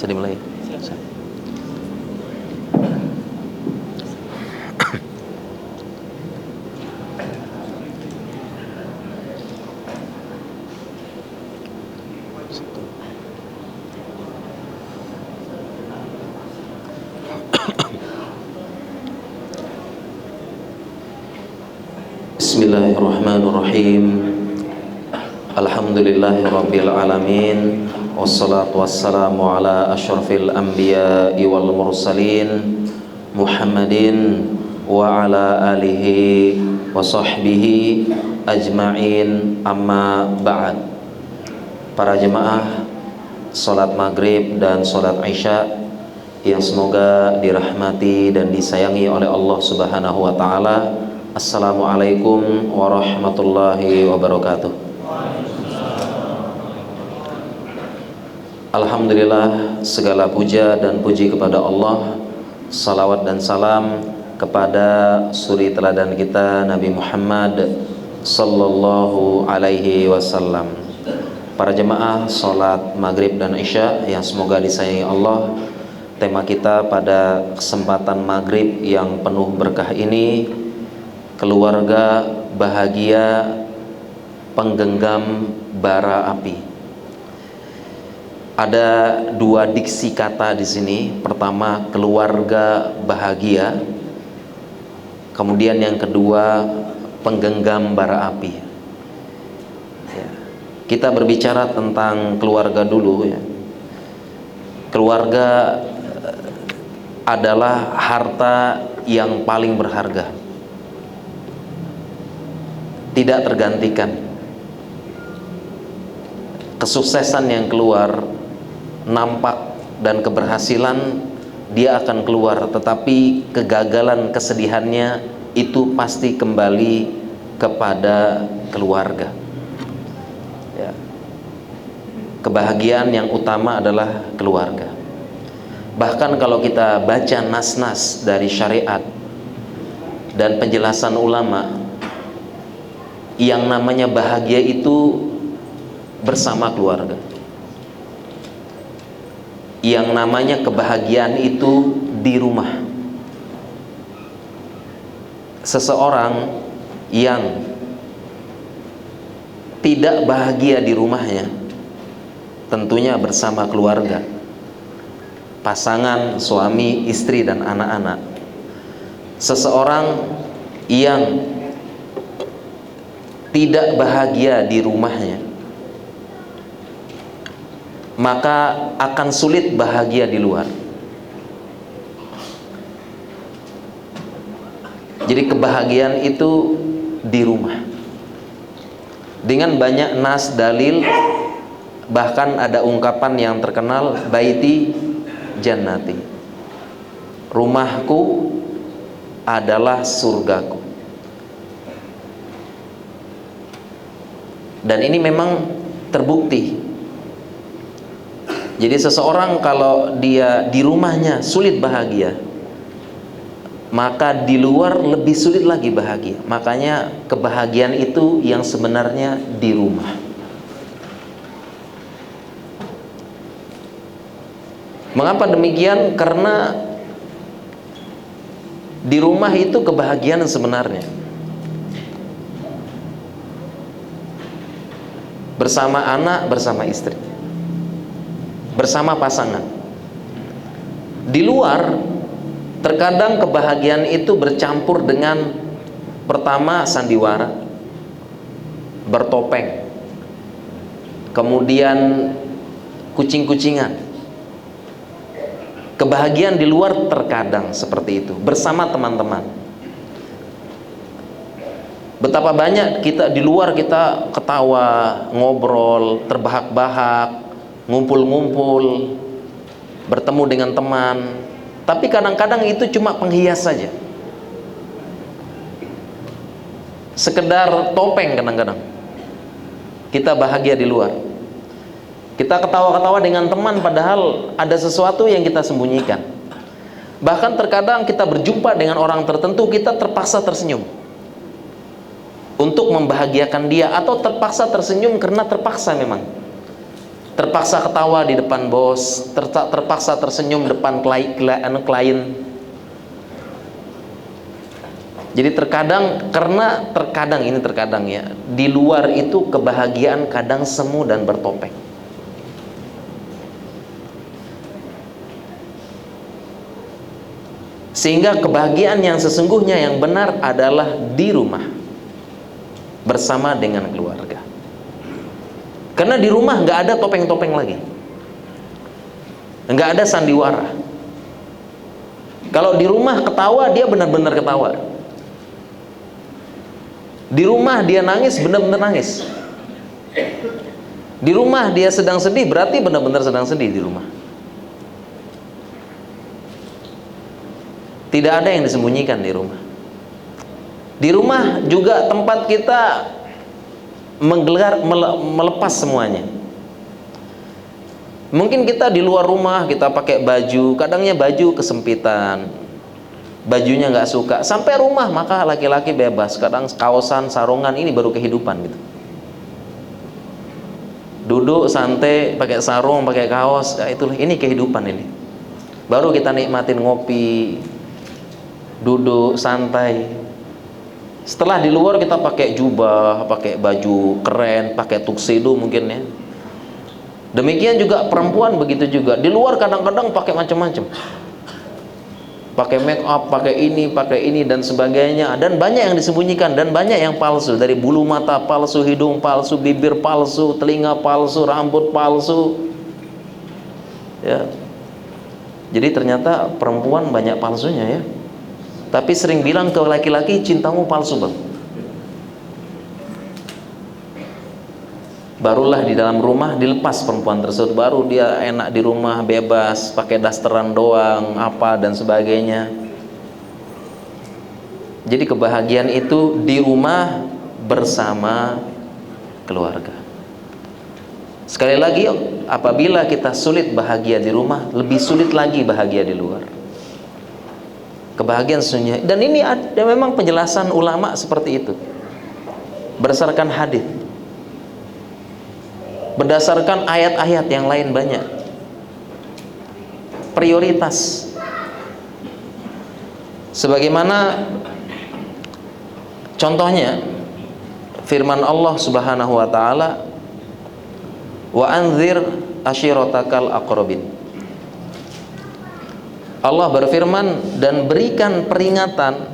Bisa dimulai. Bismillahirrahmanirrahim. Alhamdulillahirabbil alamin. Wassalatu wassalamu ala asyrafil anbiya'i wal mursalin Muhammadin wa ala alihi wa sahbihi ajma'in, amma ba'd. Para jemaah salat maghrib dan salat isya yang semoga dirahmati dan disayangi oleh Allah Subhanahu wa taala. Assalamualaikum warahmatullahi wabarakatuh. Alhamdulillah, segala puja dan puji kepada Allah. Salawat dan salam kepada suri teladan kita Nabi Muhammad sallallahu alaihi wasallam. Para jemaah salat maghrib dan isya yang semoga disayangi Allah, tema kita pada kesempatan maghrib yang penuh berkah ini, keluarga bahagia penggenggam bara api. Ada dua diksi kata di sini. Pertama, keluarga bahagia. Kemudian yang kedua, penggenggam bara api. Ya. Kita berbicara tentang keluarga dulu ya. Keluarga adalah harta yang paling berharga, tidak tergantikan. Kesuksesan yang keluar, nampak dan keberhasilan dia akan keluar, tetapi kegagalan, kesedihannya itu pasti kembali kepada keluarga ya. Kebahagiaan yang utama adalah keluarga. Bahkan kalau kita baca nas-nas dari syariat dan penjelasan ulama, yang namanya bahagia itu bersama keluarga. Yang namanya kebahagiaan itu di rumah. Seseorang yang tidak bahagia di rumahnya, tentunya bersama keluarga, pasangan, suami, istri, dan anak-anak. Seseorang yang tidak bahagia di rumahnya, maka akan sulit bahagia di luar. Jadi kebahagiaan itu di rumah. Dengan banyak nas dalil, bahkan ada ungkapan yang terkenal, baiti jannati, rumahku adalah surgaku. Dan ini memang terbukti. Jadi seseorang kalau dia di rumahnya sulit bahagia, maka di luar lebih sulit lagi bahagia. Makanya kebahagiaan itu yang sebenarnya di rumah. Mengapa demikian? Karena di rumah itu kebahagiaan sebenarnya. Bersama anak, bersama istri, bersama pasangan. Di luar terkadang kebahagiaan itu bercampur dengan, pertama, sandiwara, bertopeng, kemudian kucing-kucingan. Kebahagiaan di luar terkadang seperti itu, bersama teman-teman. Betapa banyak kita di luar, kita ketawa, ngobrol, terbahak-bahak, ngumpul-ngumpul, bertemu dengan teman. Tapi kadang-kadang itu cuma penghias saja, sekedar topeng. Kadang-kadang kita bahagia di luar, kita ketawa-ketawa dengan teman, padahal ada sesuatu yang kita sembunyikan. Bahkan terkadang kita berjumpa dengan orang tertentu, kita terpaksa tersenyum untuk membahagiakan dia, atau terpaksa tersenyum karena terpaksa memang. terpaksa ketawa di depan bos, terpaksa tersenyum depan klien. Jadi terkadang ya, di luar itu kebahagiaan kadang semu dan bertopeng. Sehingga kebahagiaan yang sesungguhnya yang benar adalah di rumah bersama dengan keluarga. Karena di rumah nggak ada topeng-topeng lagi, nggak ada sandiwara. Kalau di rumah ketawa, dia benar-benar ketawa. Di rumah dia nangis, benar-benar nangis. Di rumah dia sedang sedih, berarti benar-benar sedang sedih di rumah. Tidak ada yang disembunyikan di rumah. Di rumah juga tempat kita melepas semuanya. Mungkin kita di luar rumah kita pakai baju, kadangnya baju kesempitan, bajunya nggak suka. Sampai rumah maka laki-laki bebas, kadang kaosan, sarungan, ini baru kehidupan gitu. Duduk santai pakai sarung, pakai kaos, ini kehidupan ini. Baru kita nikmatin ngopi, duduk santai. Setelah di luar kita pakai jubah, pakai baju keren, pakai tuxedo mungkin ya. Demikian juga perempuan begitu juga. Di luar kadang-kadang pakai macam-macam. Pakai make up, pakai ini dan sebagainya. Dan banyak yang disembunyikan dan banyak yang palsu. Dari bulu mata palsu, hidung palsu, bibir palsu, telinga palsu, rambut palsu. Ya. Jadi ternyata perempuan banyak palsunya ya. Tapi sering bilang ke laki-laki, cintamu palsu bang. Barulah di dalam rumah dilepas perempuan tersebut, baru dia enak di rumah, bebas, pakai dasteran doang, apa dan sebagainya. Jadi kebahagiaan itu di rumah bersama keluarga. Sekali lagi, apabila kita sulit bahagia di rumah, lebih sulit lagi bahagia di luar. Kebahagiaan sesungguhnya, dan ini ada memang penjelasan ulama seperti itu berdasarkan hadis, berdasarkan ayat-ayat yang lain banyak. Prioritas sebagaimana contohnya firman Allah Subhanahu wa taala, wa anzir ashiratakal aqrabin. Allah berfirman, dan berikan peringatan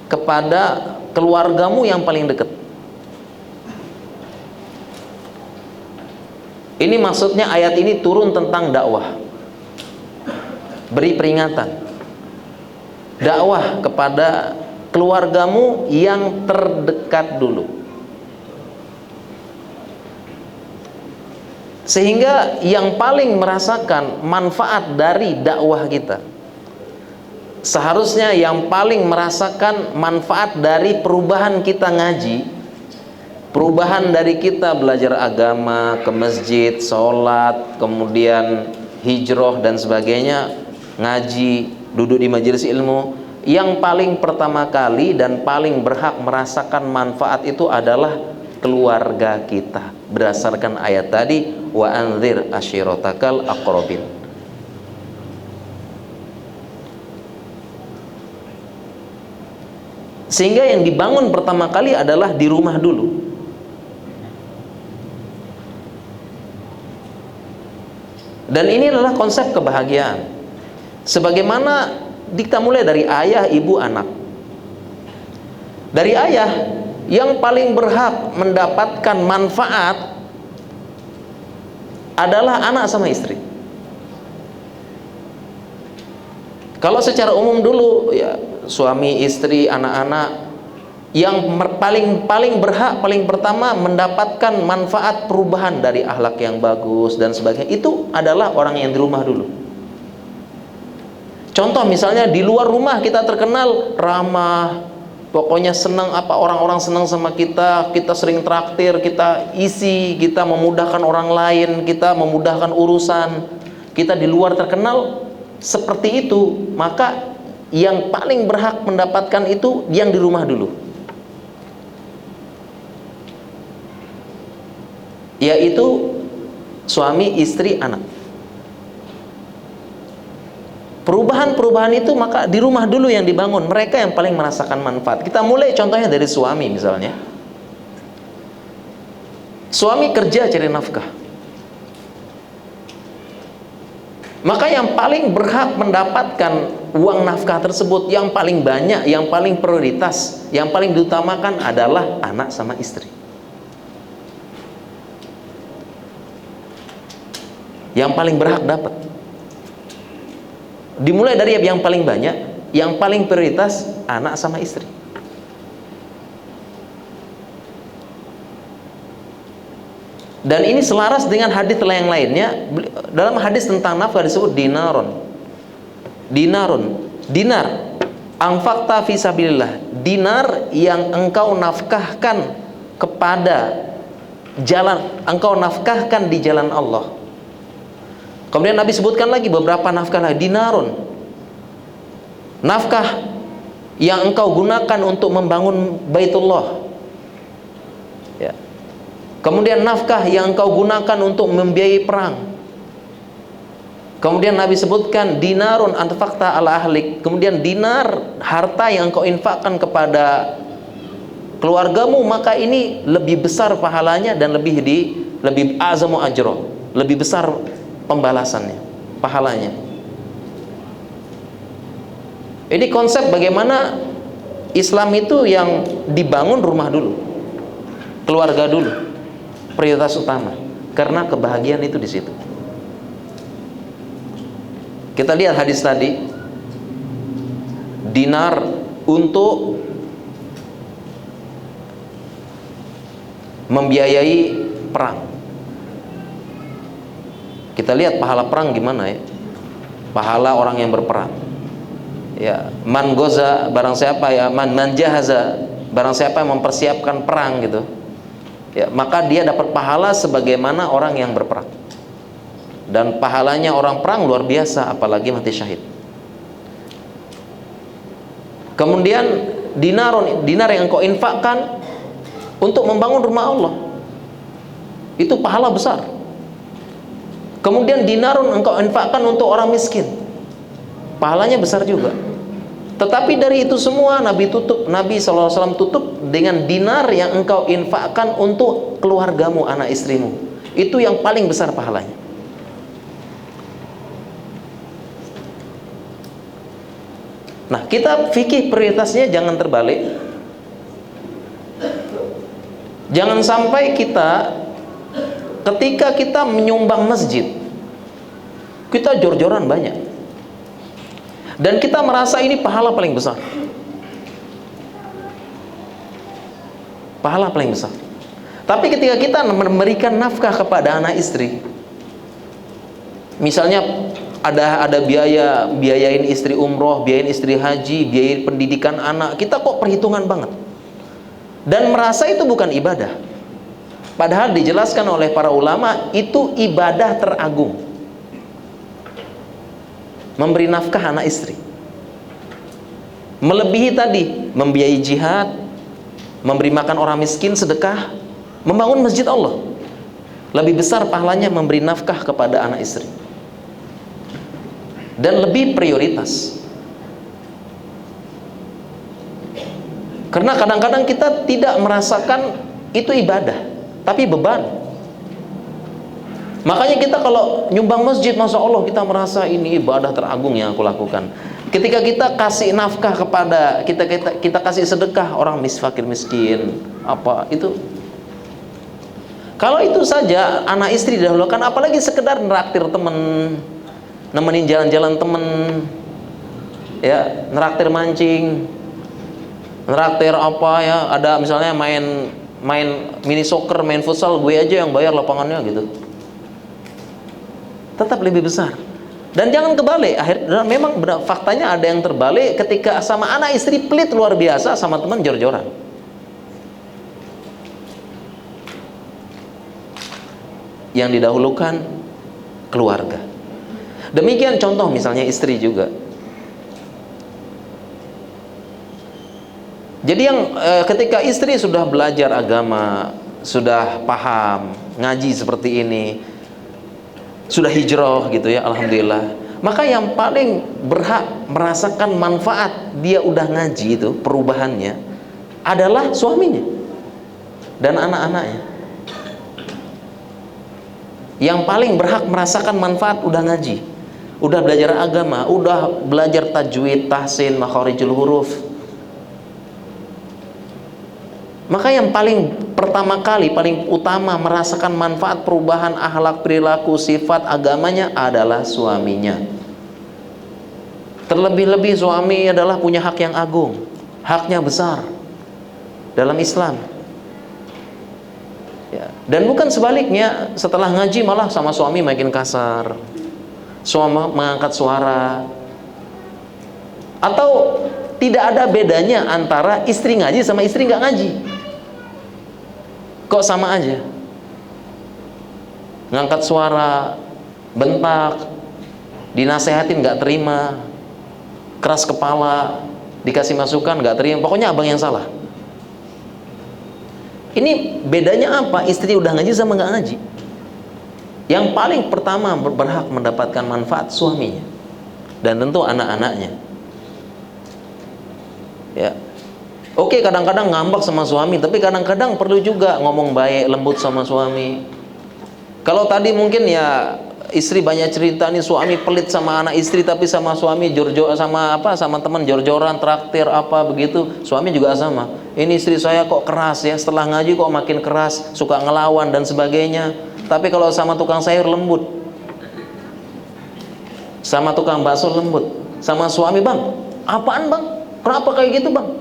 kepada keluargamu yang paling dekat. Ini maksudnya ayat ini turun tentang dakwah. Beri peringatan, dakwah kepada keluargamu yang terdekat dulu. Sehingga yang paling merasakan manfaat dari dakwah kita, seharusnya yang paling merasakan manfaat dari perubahan kita ngaji, perubahan dari kita belajar agama, ke masjid, sholat, kemudian hijrah dan sebagainya, ngaji, duduk di majelis ilmu, yang paling pertama kali dan paling berhak merasakan manfaat itu adalah keluarga kita, berdasarkan ayat tadi, wa anzir ashiratakal aqrabin. Sehingga yang dibangun pertama kali adalah di rumah dulu. Dan ini adalah konsep kebahagiaan. Sebagaimana kita mulai dari ayah, ibu, anak. Dari ayah, yang paling berhak mendapatkan manfaat adalah anak sama istri. Kalau secara umum dulu ya suami, istri, anak-anak, yang paling berhak, paling pertama mendapatkan manfaat perubahan dari akhlak yang bagus dan sebagainya, itu adalah orang yang di rumah dulu. Contoh misalnya di luar rumah kita terkenal ramah, pokoknya senang, orang-orang senang sama kita, kita sering traktir, kita isi, kita memudahkan orang lain, kita memudahkan urusan, kita di luar terkenal seperti itu. Maka yang paling berhak mendapatkan itu yang di rumah dulu, yaitu suami, istri, anak. Perubahan-perubahan itu maka di rumah dulu yang dibangun, mereka yang paling merasakan manfaat. Kita mulai contohnya dari suami misalnya. Suami kerja cari nafkah, maka yang paling berhak mendapatkan uang nafkah tersebut, yang paling banyak, yang paling prioritas, yang paling diutamakan adalah anak sama istri. Yang paling berhak dapat. Dimulai dari yang paling banyak, yang paling prioritas anak sama istri. Dan ini selaras dengan hadis yang lainnya. Dalam hadis tentang nafkah disebut dinar, anfaqta fi sabilillah, dinar yang engkau nafkahkan kepada jalan, engkau nafkahkan di jalan Allah. Kemudian Nabi sebutkan lagi beberapa nafkah lagi, dinarun, nafkah yang engkau gunakan untuk membangun Baitullah, ya. Kemudian nafkah yang engkau gunakan untuk membiayai perang. Kemudian Nabi sebutkan dinarun anfaqta ala ahlik. Kemudian dinar, harta yang engkau infakkan kepada keluargamu, maka ini lebih besar pahalanya dan lebih azamu ajro, lebih besar pembalasannya, pahalanya. Ini konsep bagaimana Islam itu yang dibangun rumah dulu, keluarga dulu, prioritas utama, karena kebahagiaan itu di situ. Kita lihat hadis tadi, dinar untuk membiayai perang. Kita lihat pahala perang gimana ya, pahala orang yang berperang. Ya, man goza, barang siapa ya, man jahaza, barang siapa yang mempersiapkan perang gitu, ya, maka dia dapat pahala sebagaimana orang yang berperang. Dan pahalanya orang perang luar biasa, apalagi mati syahid. Kemudian dinar yang engkau infakkan untuk membangun rumah Allah, itu pahala besar. Kemudian dinarun engkau infakkan untuk orang miskin, pahalanya besar juga. Tetapi dari itu semua Nabi SAW tutup dengan dinar yang engkau infakkan untuk keluargamu, anak istrimu. Itu yang paling besar pahalanya. Nah, kita fikih prioritasnya jangan terbalik. Jangan sampai kita ketika kita menyumbang masjid, kita jor-joran banyak, dan kita merasa ini pahala paling besar, pahala paling besar. Tapi ketika kita memberikan nafkah kepada anak istri, misalnya ada biayain istri umroh, biayain istri haji, biayain pendidikan anak, kita kok perhitungan banget dan merasa itu bukan ibadah. Padahal dijelaskan oleh para ulama itu ibadah teragung, memberi nafkah anak istri, melebihi tadi membiayai jihad, memberi makan orang miskin, sedekah, membangun masjid Allah. Lebih besar pahalanya memberi nafkah kepada anak istri, dan lebih prioritas. Karena kadang-kadang kita tidak merasakan itu ibadah, tapi beban. Makanya kita kalau nyumbang masjid, Masya Allah, kita merasa ini ibadah teragung yang aku lakukan. Ketika kita kasih nafkah kepada kita kasih sedekah orang fakir miskin, apa itu, kalau itu saja anak istri didahulukan, apalagi sekedar neraktir temen, nemenin jalan-jalan temen, ya, neraktir mancing, neraktir apa ya, ada misalnya main mini soccer, main futsal, gue aja yang bayar lapangannya gitu, tetap lebih besar. Dan jangan kebalik, memang faktanya ada yang terbalik, ketika sama anak istri pelit luar biasa, sama teman jor-joran. Yang didahulukan keluarga. Demikian contoh misalnya istri juga. Jadi yang ketika istri sudah belajar agama, sudah paham, ngaji seperti ini, sudah hijrah gitu ya, alhamdulillah. Maka yang paling berhak merasakan manfaat dia udah ngaji itu, perubahannya adalah suaminya dan anak-anaknya. Yang paling berhak merasakan manfaat udah ngaji, udah belajar agama, udah belajar tajwid, tahsin, makharijul huruf. Maka yang paling pertama kali, paling utama merasakan manfaat perubahan akhlak, perilaku, sifat agamanya adalah suaminya. Terlebih-lebih suami adalah punya hak yang agung, haknya besar dalam Islam. Ya. Dan bukan sebaliknya, setelah ngaji malah sama suami makin kasar, suami mengangkat suara. Atau tidak ada bedanya antara istri ngaji sama istri nggak ngaji. Kok sama aja? Ngangkat suara, bentak, dinasehatin nggak terima, keras kepala, dikasih masukan nggak terima, pokoknya abang yang salah. Ini bedanya apa? Istri udah ngaji sama nggak ngaji. Yang paling pertama berhak mendapatkan manfaat suaminya dan tentu anak-anaknya. Ya. Oke, kadang-kadang ngambek sama suami, tapi kadang-kadang perlu juga ngomong baik, lembut sama suami. Kalau tadi mungkin ya istri banyak cerita nih, suami pelit sama anak istri, tapi sama suami sama teman jor-joran, traktir apa begitu, suami juga sama. Ini istri saya kok keras ya, setelah ngaji kok makin keras, suka ngelawan dan sebagainya. Tapi kalau sama tukang sayur lembut, sama tukang bakso lembut, sama suami, bang, apaan bang? Kenapa kayak gitu bang?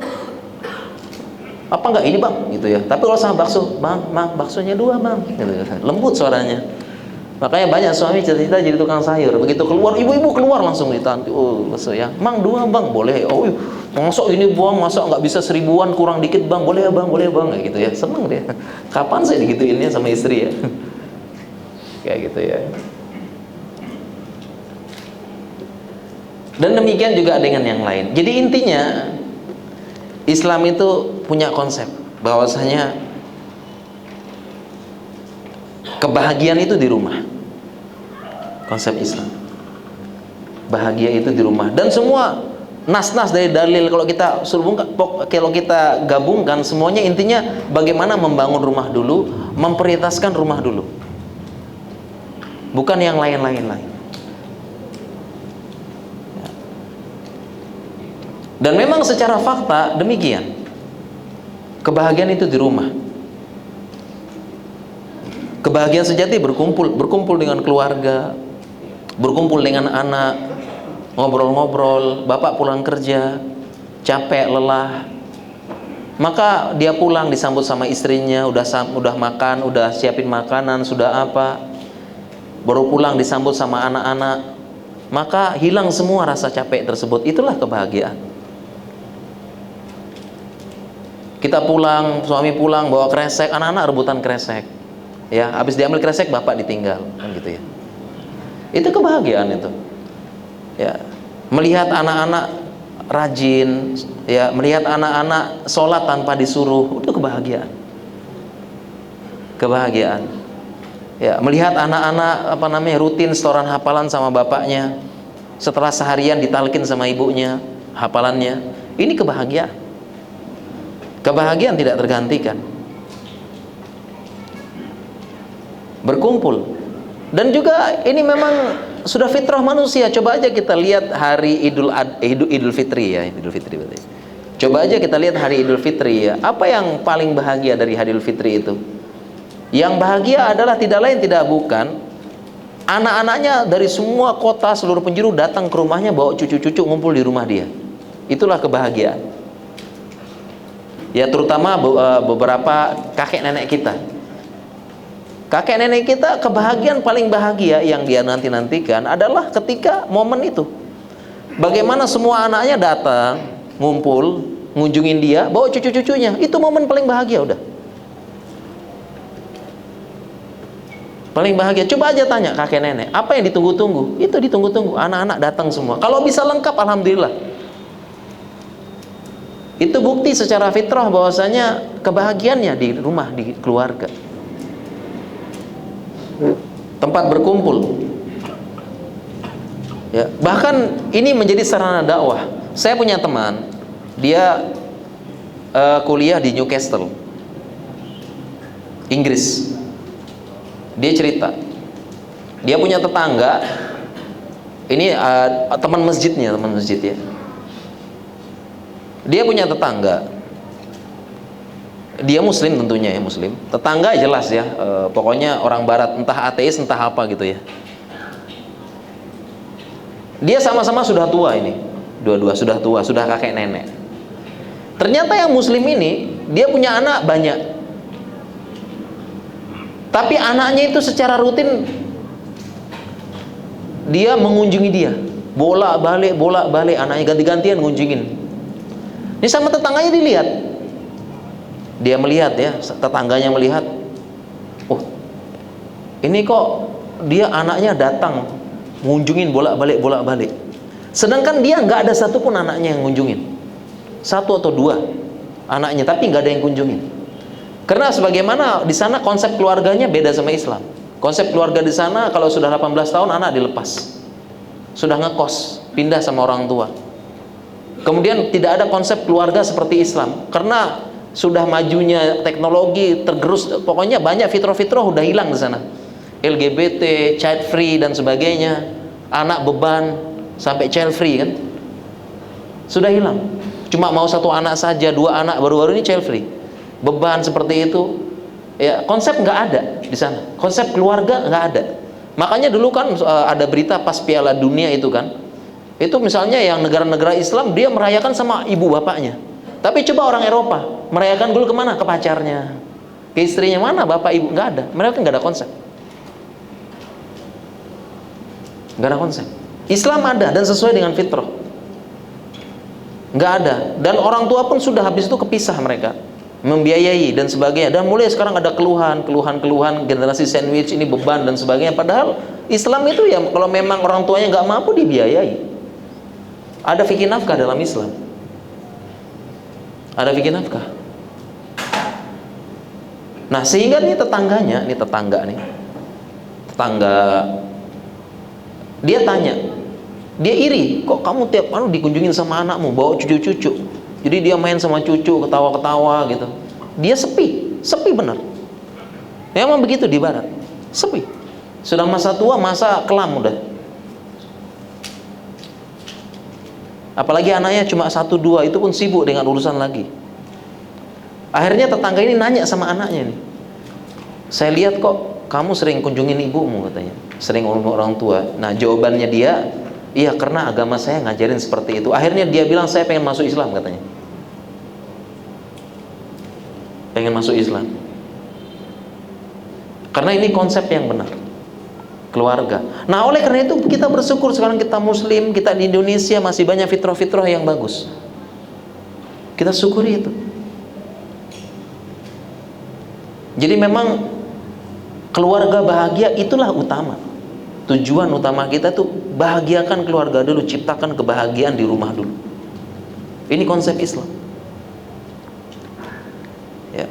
Apa enggak ini bang? Gitu ya. Tapi kalau sama bakso, bang, baksonya 2 bang, gitu. Lembut suaranya. Makanya banyak suami cerita jadi tukang sayur. Begitu keluar, ibu-ibu keluar langsung ditanti. Oh, bakso ya, mang 2 bang, boleh. Oh, masuk ini buang, masuk nggak bisa 1000-an, kurang dikit bang, boleh ya bang, boleh bang, kayak gitu ya. Seneng dia. Kapan saya digituinnya sama istri ya? Kayak gitu ya. Dan demikian juga dengan yang lain. Jadi intinya Islam itu punya konsep bahwasanya kebahagiaan itu di rumah. Konsep Islam, bahagia itu di rumah. Dan semua nas-nas dari dalil kalau kita gabungkan semuanya intinya bagaimana membangun rumah dulu, memprioritaskan rumah dulu, bukan yang lain-lain. Dan memang secara fakta demikian. Kebahagiaan itu di rumah. Kebahagiaan sejati berkumpul dengan keluarga, berkumpul dengan anak, ngobrol-ngobrol. Bapak pulang kerja, capek, lelah, maka dia pulang disambut sama istrinya, udah makan, udah siapin makanan, sudah apa, baru pulang disambut sama anak-anak, maka hilang semua rasa capek tersebut. Itulah kebahagiaan. Kita pulang, suami pulang bawa kresek, anak-anak rebutan kresek. Ya, habis diambil kresek bapak ditinggal, kan gitu ya. Itu kebahagiaan itu. Ya, melihat anak-anak rajin, ya, melihat anak-anak sholat tanpa disuruh, itu kebahagiaan. Kebahagiaan. Ya, melihat anak-anak rutin setoran hafalan sama bapaknya, setelah seharian ditalkin sama ibunya hafalannya, ini kebahagiaan. Kebahagiaan tidak tergantikan. Berkumpul. Dan juga ini memang sudah fitrah manusia. Coba aja kita lihat hari Idul Fitri ya, Idul Fitri berarti. Coba aja kita lihat hari Idul Fitri ya. Apa yang paling bahagia dari hari Idul Fitri itu? Yang bahagia adalah tidak lain tidak bukan anak-anaknya dari semua kota seluruh penjuru datang ke rumahnya bawa cucu-cucu ngumpul di rumah dia. Itulah kebahagiaan. Ya, terutama beberapa kakek nenek kita. Kakek nenek kita, kebahagiaan paling bahagia yang dia nantikan adalah ketika momen itu. Bagaimana semua anaknya datang, ngumpul, ngunjungin dia, bawa cucu-cucunya. Itu momen paling bahagia udah. Paling bahagia. Coba aja tanya kakek nenek, apa yang ditunggu-tunggu? Itu ditunggu-tunggu. Anak-anak datang semua. Kalau bisa lengkap, alhamdulillah. Itu bukti secara fitrah bahwasanya kebahagiaannya di rumah, di keluarga. Tempat berkumpul. Ya, bahkan ini menjadi sarana dakwah. Saya punya teman, dia kuliah di Newcastle, Inggris. Dia cerita, dia punya tetangga, ini teman masjidnya, teman masjid ya. Dia punya tetangga, dia muslim tentunya ya, muslim. Tetangga jelas ya, pokoknya orang barat, entah ateis entah apa gitu ya. Dia sama-sama sudah tua ini, dua-dua sudah tua, sudah kakek nenek. Ternyata yang muslim ini, dia punya anak banyak. Tapi anaknya itu secara rutin dia mengunjungi dia, bolak-balik anaknya ganti-gantian ngunjungin. Ini sama tetangganya dilihat, dia melihat ya, tetangganya melihat, oh ini kok dia anaknya datang ngunjungin bolak-balik. Sedangkan dia nggak ada satupun anaknya yang ngunjungin, satu atau dua anaknya, tapi nggak ada yang kunjungin. Karena sebagaimana di sana konsep keluarganya beda sama Islam. Konsep keluarga di sana kalau sudah 18 tahun anak dilepas, sudah ngekos, pindah sama orang tua. Kemudian tidak ada konsep keluarga seperti Islam, karena sudah majunya teknologi, tergerus, pokoknya banyak fitrah-fitrah udah hilang di sana. LGBT, child free dan sebagainya, anak beban sampai child free kan, sudah hilang. Cuma mau satu anak saja, dua anak, baru-baru ini child free. Beban seperti itu, ya konsep nggak ada di sana. Konsep keluarga nggak ada. Makanya dulu kan ada berita pas Piala Dunia itu kan, itu misalnya yang negara-negara Islam dia merayakan sama ibu bapaknya. Tapi coba orang Eropa merayakan dulu kemana? Ke pacarnya, ke istrinya, mana bapak ibu? Nggak ada. Mereka nggak ada konsep. Nggak ada konsep. Islam ada dan sesuai dengan fitrah. Nggak ada. Dan orang tua pun sudah habis itu kepisah mereka, membiayai dan sebagainya. Dan mulai sekarang ada keluhan generasi sandwich ini beban dan sebagainya. Padahal Islam itu ya kalau memang orang tuanya nggak mampu dibiayai. Ada fikih nafkah dalam Islam. Ada fikih nafkah. Nah sehingga nih tetangganya, tetangga dia tanya, dia iri, kok kamu tiap dikunjungin sama anakmu, bawa cucu-cucu. Jadi dia main sama cucu, ketawa-ketawa gitu. Dia sepi benar. Memang begitu di barat, sepi. Sudah masa tua, masa kelam udah. Apalagi anaknya cuma 1-2, itu pun sibuk dengan urusan lagi. Akhirnya tetangga ini nanya sama anaknya nih, saya lihat kok kamu sering kunjungin ibumu katanya, sering orang tua. Nah jawabannya dia, iya karena agama saya ngajarin seperti itu. Akhirnya dia bilang saya pengen masuk Islam katanya, pengen masuk Islam karena ini konsep yang benar keluarga. Nah oleh karena itu kita bersyukur sekarang kita muslim, kita di Indonesia masih banyak fitrah-fitrah yang bagus. Kita syukuri itu. Jadi memang keluarga bahagia itulah utama. Tujuan utama kita tuh bahagiakan keluarga dulu, ciptakan kebahagiaan di rumah dulu. Ini konsep Islam. Ya.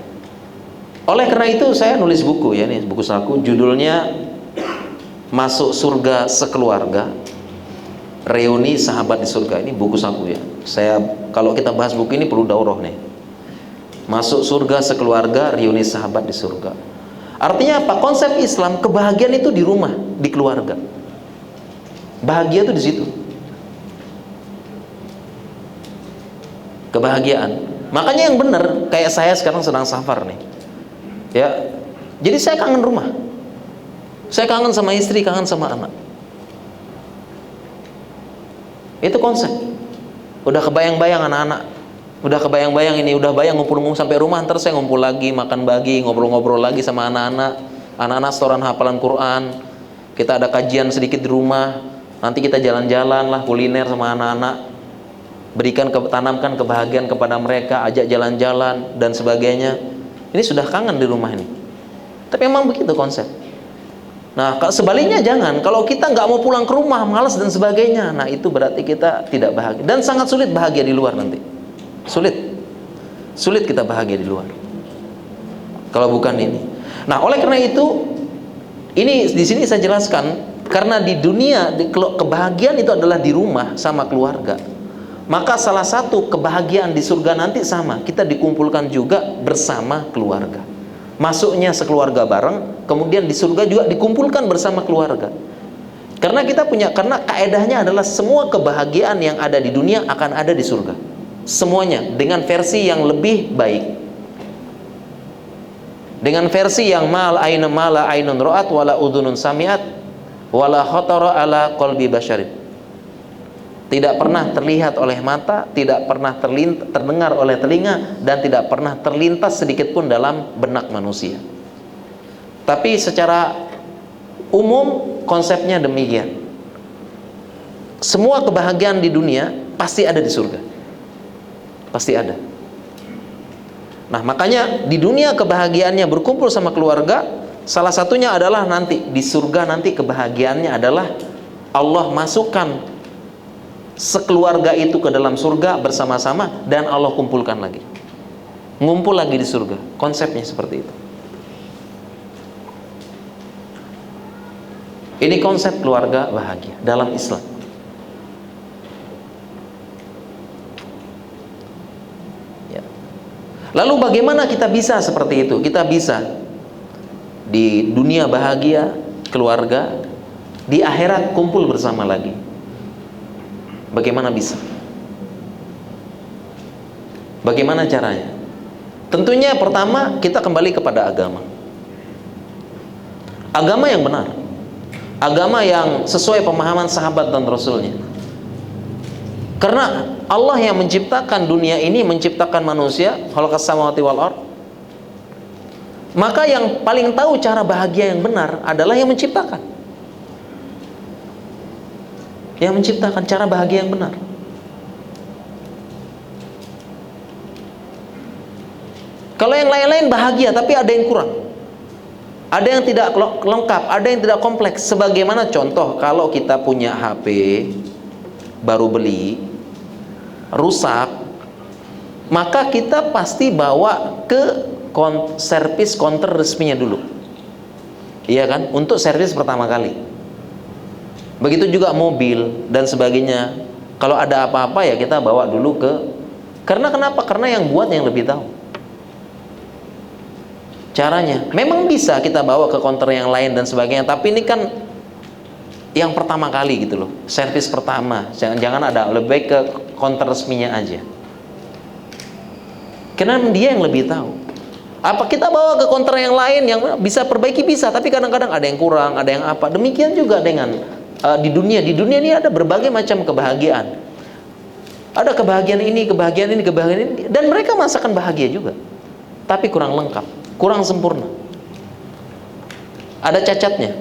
Oleh karena itu saya nulis buku ya, nih buku saku, judulnya Masuk Surga Sekeluarga, Reuni Sahabat di Surga. Ini buku saku ya. Saya kalau kita bahas buku ini perlu daurah nih. Masuk Surga Sekeluarga, Reuni Sahabat di Surga. Artinya apa? Konsep Islam kebahagiaan itu di rumah, di keluarga. Bahagia itu di situ. Kebahagiaan. Makanya yang benar, kayak saya sekarang sedang safar nih. Ya. Jadi saya kangen rumah. Saya kangen sama istri, kangen sama anak. Itu konsep. Udah kebayang-bayang anak-anak. Udah kebayang-bayang ini, udah bayang ngumpul-ngumpul sampai rumah, ntar saya ngumpul lagi, makan bagi, ngobrol-ngobrol lagi sama anak-anak. Anak-anak setoran hafalan Quran. Kita ada kajian sedikit di rumah. Nanti kita jalan-jalan lah, kuliner sama anak-anak. Tanamkan kebahagiaan kepada mereka, ajak jalan-jalan dan sebagainya. Ini sudah kangen di rumah ini. Tapi memang begitu konsep. Nah, sebaliknya jangan. Kalau kita nggak mau pulang ke rumah, malas dan sebagainya, nah itu berarti kita tidak bahagia. Dan sangat sulit bahagia di luar nanti. Sulit kita bahagia di luar kalau bukan ini. Nah oleh karena itu ini di sini saya jelaskan Karena di dunia kebahagiaan itu adalah di rumah sama keluarga. Maka salah satu kebahagiaan di surga nanti sama, kita dikumpulkan juga bersama keluarga. Masuknya sekeluarga bareng, kemudian di surga juga dikumpulkan bersama keluarga. Karena kaedahnya adalah semua kebahagiaan yang ada di dunia akan ada di surga. Semuanya dengan versi yang lebih baik. Dengan versi yang mala ainun ra'at wala udhunun sami'at wala khatara ala qalbi basyarin. Tidak pernah terlihat oleh mata, tidak pernah terdengar oleh telinga, dan tidak pernah terlintas sedikit pun dalam benak manusia. Tapi secara umum konsepnya demikian. Semua kebahagiaan di dunia pasti ada di surga. Pasti ada. Nah, makanya di dunia kebahagiaannya berkumpul sama keluarga, salah satunya adalah nanti di surga, nanti kebahagiaannya adalah Allah masukkan sekeluarga itu ke dalam surga bersama-sama, dan Allah kumpulkan lagi, ngumpul lagi di surga. Konsepnya seperti itu. Ini konsep keluarga bahagia dalam Islam. Ya. Lalu bagaimana kita bisa seperti itu? Kita bisa di dunia bahagia keluarga, di akhirat kumpul bersama lagi. Bagaimana bisa? Bagaimana caranya? Tentunya pertama kita kembali kepada agama. Agama yang benar. Agama yang sesuai pemahaman sahabat dan Rasulnya. Karena Allah yang menciptakan dunia ini, menciptakan manusia, khalaqas samawati wal ardh. Maka yang paling tahu cara bahagia yang benar adalah yang menciptakan. Yang menciptakan cara bahagia yang benar. Kalau yang lain-lain bahagia tapi ada yang kurang, ada yang tidak lengkap, ada yang tidak kompleks. Sebagaimana contoh, kalau kita punya HP baru beli, rusak, maka kita pasti bawa ke servis counter resminya dulu, iya kan, untuk servis pertama kali. Begitu juga mobil dan sebagainya. Kalau ada apa-apa ya kita bawa dulu karena kenapa? Karena yang buat yang lebih tahu caranya. Memang bisa kita bawa ke counter yang lain dan sebagainya, tapi ini kan yang pertama kali gitu loh, servis pertama. Jangan ada, lebih baik ke counter resminya aja. Karena dia yang lebih tahu. Apa kita bawa ke counter yang lain yang bisa perbaiki, bisa, tapi kadang-kadang ada yang kurang, ada yang apa. Demikian juga dengan di dunia ini ada berbagai macam kebahagiaan. Ada kebahagiaan ini, dan mereka merasakan bahagia juga. Tapi kurang lengkap, kurang sempurna. Ada cacatnya.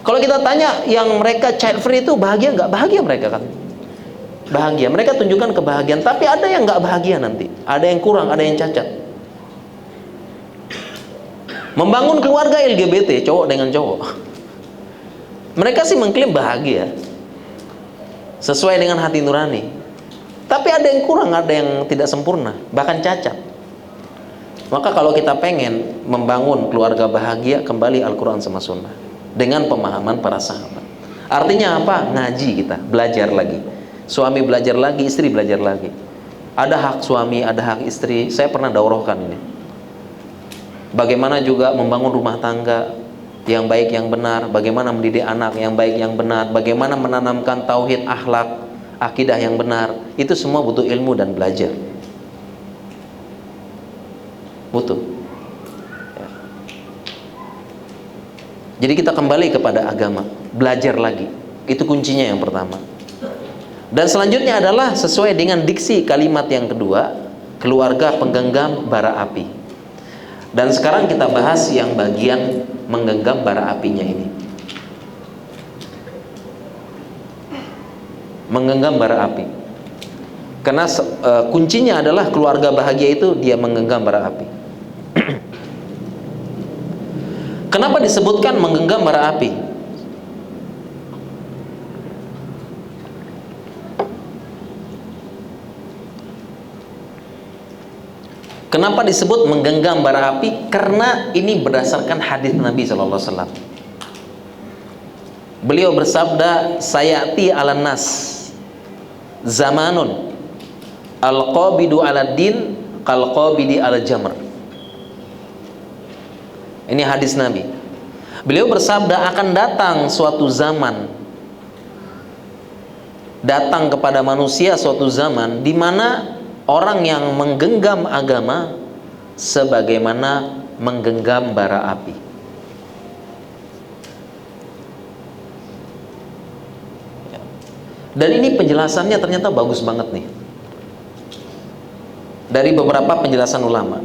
Kalau kita tanya yang mereka child free itu bahagia nggak? Bahagia mereka kan? Bahagia. Mereka tunjukkan kebahagiaan, tapi ada yang nggak bahagia nanti. Ada yang kurang, ada yang cacat. Membangun keluarga LGBT, cowok dengan cowok. Mereka sih mengklaim bahagia sesuai dengan hati nurani, tapi ada yang kurang, ada yang tidak sempurna, bahkan cacat. Maka kalau kita pengen membangun keluarga bahagia, kembali Al-Quran sama Sunnah dengan pemahaman para sahabat. Artinya apa? Ngaji kita, belajar lagi. Suami belajar lagi, istri belajar lagi. Ada hak suami, ada hak istri. Saya pernah daurahkan ini. Bagaimana juga membangun rumah tangga yang baik, yang benar, bagaimana mendidik anak yang baik, yang benar, bagaimana menanamkan tauhid, akhlak, akidah yang benar. Itu semua butuh ilmu dan belajar. Butuh ya. Jadi kita kembali kepada agama, belajar lagi. Itu kuncinya yang pertama. Dan selanjutnya adalah sesuai dengan diksi kalimat yang kedua, keluarga penggenggam bara api. Dan sekarang kita bahas yang bagian menggenggam bara apinya ini. Menggenggam bara api. Karena kuncinya adalah keluarga bahagia itu dia menggenggam bara api. Kenapa disebutkan menggenggam bara api? Kenapa disebut menggenggam bara api? Karena ini berdasarkan hadis Nabi SAW. Beliau bersabda, sayati 'alan nas zamanun al-qabidu 'ala din kal qabidi 'ala jamr. Ini hadis Nabi. Beliau bersabda, akan datang suatu zaman, datang kepada manusia suatu zaman di mana orang yang menggenggam agama sebagaimana menggenggam bara api. Dan ini penjelasannya ternyata bagus banget nih, dari beberapa penjelasan ulama.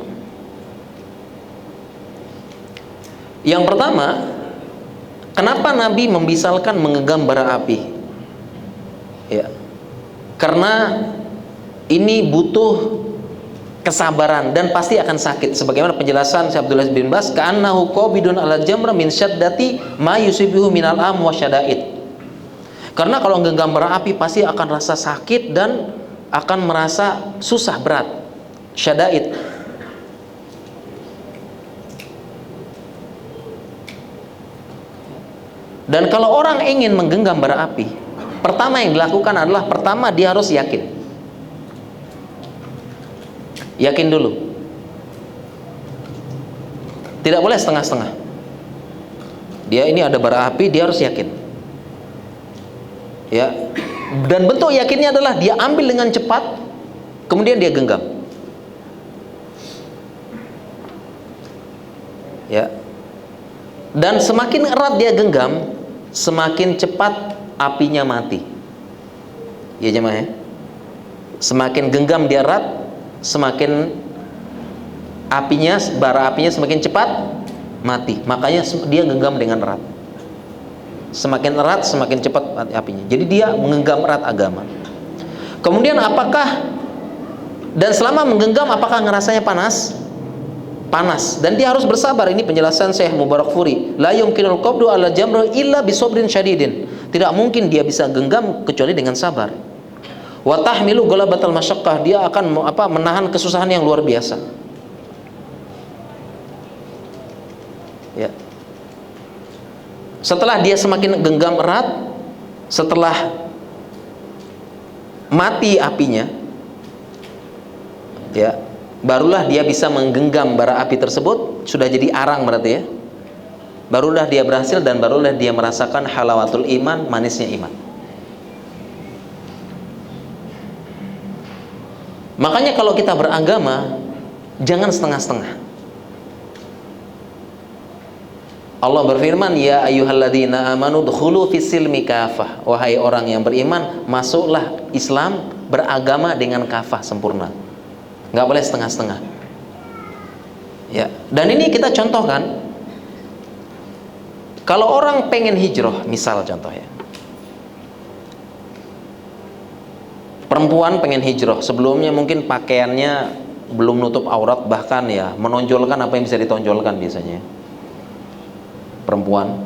Yang pertama, kenapa Nabi membisalkan menggenggam bara api? Ya, karena ini butuh kesabaran dan pasti akan sakit. Sebagaimana penjelasan Syekh Abdullah bin Bas, ka'annahu qabidun 'ala jamra min syaddati ma yusibuhu minal am wa syada'id. Karena kalau genggam bara api pasti akan rasa sakit dan akan merasa susah, berat. Syada'id. Dan kalau orang ingin menggenggam bara api, pertama yang dilakukan adalah, pertama dia harus yakin. Yakin dulu. Tidak boleh setengah-setengah. Dia ini ada bara api, dia harus yakin. Ya. Dan bentuk yakinnya adalah dia ambil dengan cepat, kemudian dia genggam. Ya. Dan semakin erat dia genggam, semakin cepat apinya mati. Ya jemaah ya. Semakin genggam dia erat, semakin apinya, bara apinya semakin cepat mati. Makanya dia genggam dengan erat. Semakin erat semakin cepat apinya. Jadi dia menggenggam erat agama. Kemudian apakah, dan selama menggenggam apakah ngerasanya panas? Panas. Dan dia harus bersabar. Ini penjelasan Syekh Mubarakfuri. La yumkinul qabdu 'ala jamr illa bisabrin syadidin. Tidak mungkin dia bisa genggam kecuali dengan sabar. Wa tahmilu ghalabatal masyaqqah. Dia akan menahan kesusahan yang luar biasa. Ya. Setelah dia semakin genggam erat, setelah mati apinya, ya, barulah dia bisa menggenggam bara api tersebut. Sudah jadi arang berarti ya. Barulah dia berhasil dan barulah dia merasakan halawatul iman, manisnya iman. Makanya kalau kita beragama, jangan setengah-setengah. Allah berfirman, ya ayyuhalladzina amanu dkhulu fis-silmi kafah. Wahai orang yang beriman, masuklah Islam, beragama dengan kafah, sempurna. Nggak boleh setengah-setengah. Ya, dan ini kita contohkan. Kalau orang pengen hijrah, misal contoh ya, perempuan pengen hijrah, sebelumnya mungkin pakaiannya belum nutup aurat, bahkan ya menonjolkan apa yang bisa ditonjolkan biasanya. Perempuan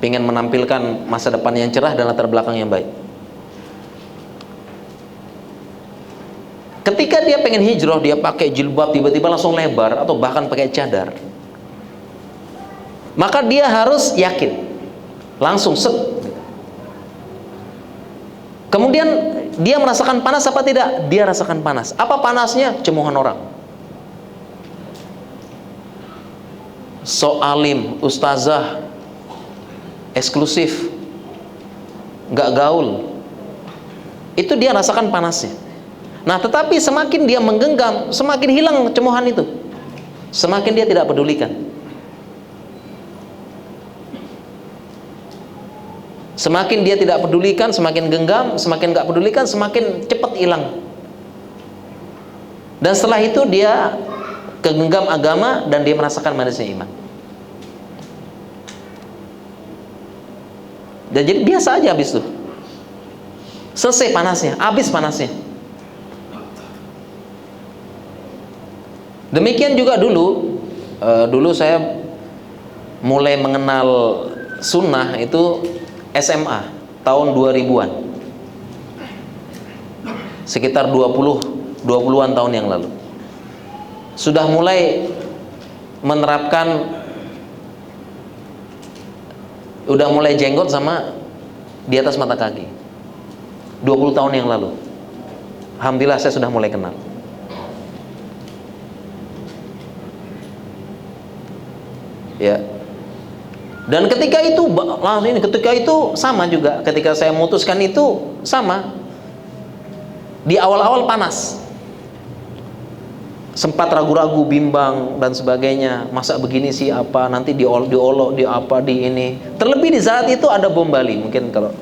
pengen menampilkan masa depan yang cerah dan latar belakang yang baik. Ketika dia pengen hijrah, dia pakai jilbab tiba-tiba langsung lebar atau bahkan pakai cadar, maka dia harus yakin, langsung set. Kemudian dia merasakan panas apa tidak? Dia rasakan panas. Apa panasnya? Cemoohan orang. So alim, ustazah, eksklusif, nggak gaul, itu dia rasakan panasnya. Nah, tetapi semakin dia menggenggam, semakin hilang cemoohan itu, semakin dia tidak pedulikan, semakin dia tidak pedulikan, semakin genggam, semakin nggak pedulikan, semakin cepat hilang. Dan setelah itu dia kegenggam agama dan dia merasakan manisnya iman. Dan jadi biasa aja habis itu. Selesai panasnya, habis panasnya. Demikian juga dulu saya mulai mengenal sunnah itu SMA tahun 2000-an. Sekitar 20-an tahun yang lalu. Sudah mulai menerapkan Udah mulai jenggot sama di atas mata kaki. 20 tahun yang lalu. Alhamdulillah saya sudah mulai kenal. Ya. Dan ketika itu sama juga. Ketika saya memutuskan itu sama. Di awal-awal panas. Sempat ragu-ragu, bimbang dan sebagainya. Masa begini sih apa, nanti diolok, di apa, di ini. Terlebih di saat itu ada bom Bali. Mungkin kalau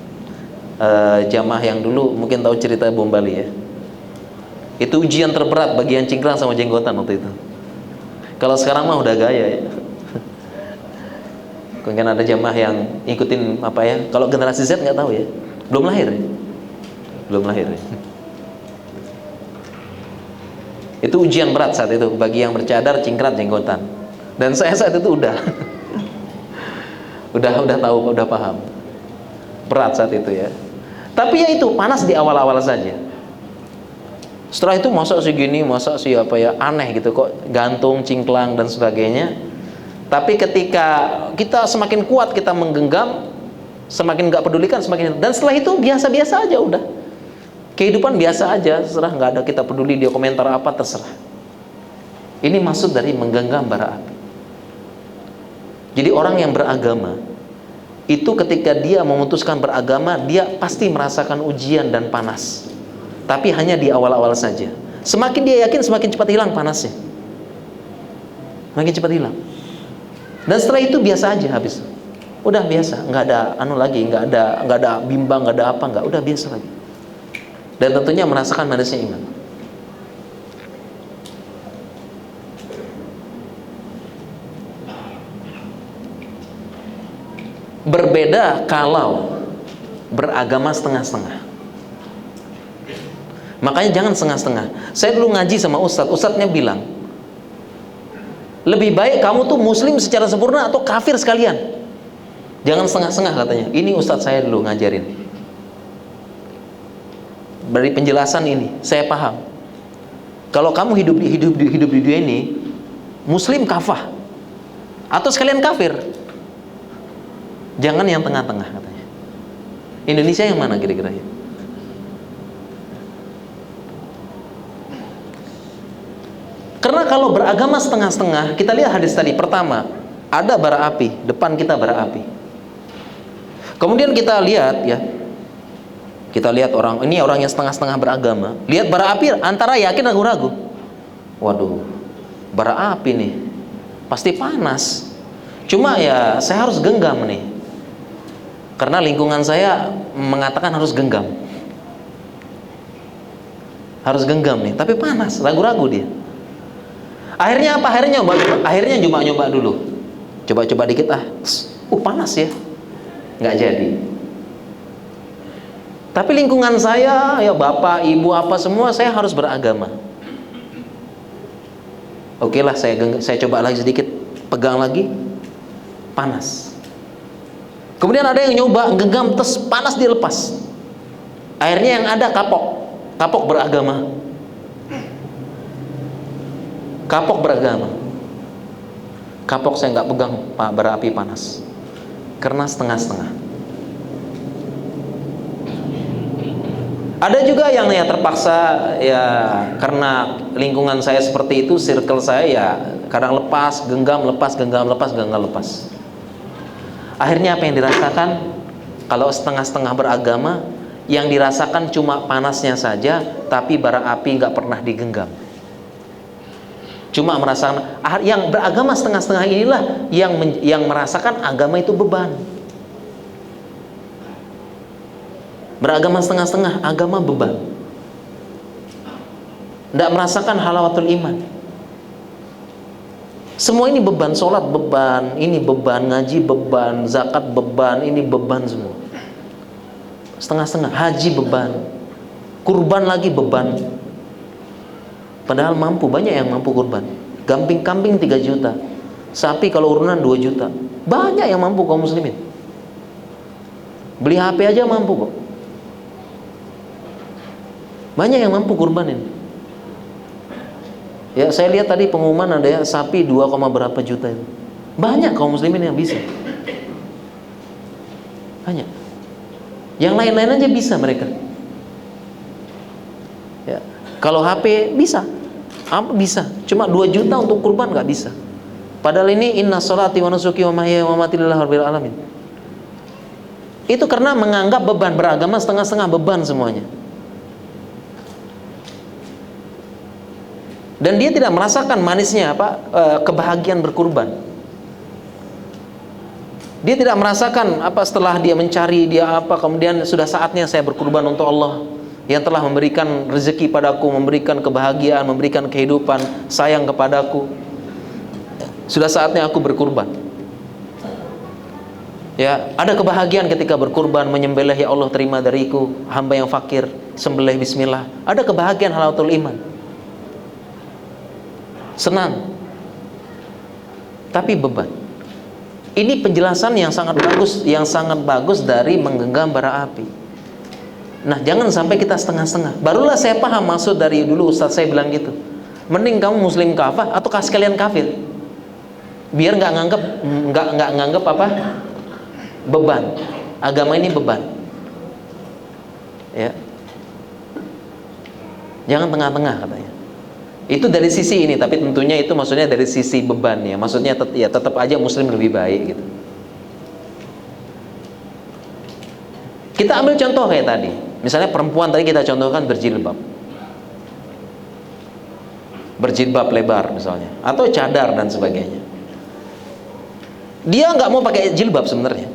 jamaah yang dulu mungkin tahu cerita bom Bali ya. Itu ujian terberat bagi yang cingkrang sama jenggotan waktu itu. Kalau sekarang mah udah gaya ya. Mungkin ada jamaah yang ikutin apa ya. Kalau generasi Z nggak tahu ya. Belum lahir ya. Belum lahir ya. Itu ujian berat saat itu bagi yang bercadar, cingkrat, jenggotan. Dan saya saat itu udah tahu, udah paham. Berat saat itu ya. Tapi ya itu panas di awal-awal saja. Setelah itu masa sih gini, masa sih apa ya, aneh gitu kok, gantung, cingklang dan sebagainya. Tapi ketika kita semakin kuat kita menggenggam, semakin nggak pedulikan, semakin, dan setelah itu biasa-biasa aja udah. Kehidupan biasa aja, terserah, nggak ada kita peduli dia komentar apa, terserah. Ini maksud dari menggenggam bara api. Jadi orang yang beragama itu ketika dia memutuskan beragama, dia pasti merasakan ujian dan panas. Tapi hanya di awal-awal saja. Semakin dia yakin, semakin cepat hilang panasnya. Semakin cepat hilang. Dan setelah itu biasa aja habis. Udah biasa, nggak ada lagi, nggak ada bimbang, nggak ada apa, nggak, udah biasa lagi. Dan tentunya merasakan manisnya iman. Berbeda kalau beragama setengah-setengah. Makanya jangan setengah-setengah. Saya dulu ngaji sama Ustadznya bilang, lebih baik kamu tuh muslim secara sempurna atau kafir sekalian. Jangan setengah-setengah katanya. Ini Ustadz saya dulu ngajarin. Dari penjelasan ini saya paham. Kalau kamu hidup di dunia ini muslim kafah atau sekalian kafir. Jangan yang tengah-tengah katanya. Indonesia yang mana kira-kira ya? Karena kalau beragama setengah-setengah, kita lihat hadis tadi. Pertama, ada bara api, depan kita bara api. Kemudian kita lihat ya, kita lihat orang yang setengah-setengah beragama, lihat bara api antara yakin ragu-ragu. Waduh, bara api nih, pasti panas. Cuma ya saya harus genggam nih, karena lingkungan saya mengatakan harus genggam. Harus genggam nih, tapi panas, ragu-ragu dia. Akhirnya apa? Akhirnya nyoba dulu. Coba-coba dikit panas ya. Nggak jadi. Tapi lingkungan saya, ya bapak, ibu, apa semua, saya harus beragama. Oke lah, saya coba lagi sedikit, pegang lagi, panas. Kemudian ada yang nyoba, genggam, panas dilepas. Akhirnya yang ada kapok beragama. Kapok beragama. Kapok saya nggak pegang bara api panas. Karena setengah-setengah. Ada juga yang ya terpaksa ya, karena lingkungan saya seperti itu, circle saya ya kadang lepas, genggam, lepas, genggam, lepas, genggam, lepas. Akhirnya apa yang dirasakan? Kalau setengah-setengah beragama, yang dirasakan cuma panasnya saja, tapi bara api nggak pernah digenggam. Cuma merasakan, yang beragama setengah-setengah inilah yang merasakan agama itu beban. Beragama setengah-setengah, agama beban. Tidak merasakan halawatul iman. Semua ini beban, sholat beban, ini beban, ngaji beban, zakat beban, ini beban semua. Setengah-setengah, haji beban, kurban lagi beban. Padahal mampu, banyak yang mampu kurban. Kambing 3 juta, sapi kalau urunan 2 juta. Banyak yang mampu kaum muslimin. Beli HP aja mampu kok. Banyak yang mampu kurbanin. Ya saya lihat tadi pengumuman ada ya, sapi 2, berapa juta itu. Banyak kaum muslimin yang bisa. Hanya. Yang lain-lain aja bisa mereka. Ya. Kalau HP bisa, apa bisa? Cuma 2 juta untuk kurban nggak bisa. Padahal ini inna sholati wa nusuki wa mahyaya wa mamati lillahi rabbil alamin. Itu karena menganggap beban beragama setengah-setengah, beban semuanya. Dan dia tidak merasakan manisnya kebahagiaan berkurban. Dia tidak merasakan setelah dia mencari kemudian sudah saatnya saya berkurban untuk Allah yang telah memberikan rezeki padaku, memberikan kebahagiaan, memberikan kehidupan, sayang kepadaku. Sudah saatnya aku berkurban. Ya, ada kebahagiaan ketika berkurban, menyembelih, ya Allah terima dariku hamba yang fakir, sembelih bismillah. Ada kebahagiaan halawatul iman. Senang. Tapi beban. Ini penjelasan yang sangat bagus dari menggenggam bara api. Nah, jangan sampai kita setengah-setengah. Barulah saya paham maksud dari dulu Ustaz saya bilang gitu. Mending kamu muslim kafah atau sekalian kafir. Biar nggak nganggap beban. Agama ini beban. Ya. Jangan tengah-tengah katanya. Itu dari sisi ini, tapi tentunya itu maksudnya dari sisi beban ya. Maksudnya tetap aja muslim lebih baik gitu. Kita ambil contoh kayak tadi. Misalnya perempuan tadi kita contohkan berjilbab. Berjilbab lebar misalnya, atau cadar dan sebagainya. Dia nggak mau pakai jilbab sebenarnya.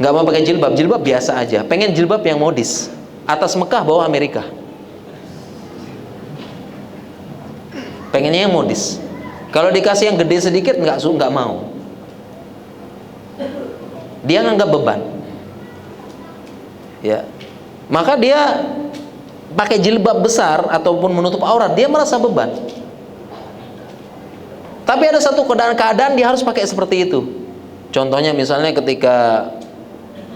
Nggak mau pakai jilbab biasa aja. Pengen jilbab yang modis, atas Mekah bawah Amerika. Pengennya yang modis. Kalau dikasih yang gede sedikit nggak mau. Dia nganggap beban. Ya. Maka dia pakai jilbab besar ataupun menutup aurat, dia merasa beban. Tapi ada satu keadaan dia harus pakai seperti itu. Contohnya misalnya ketika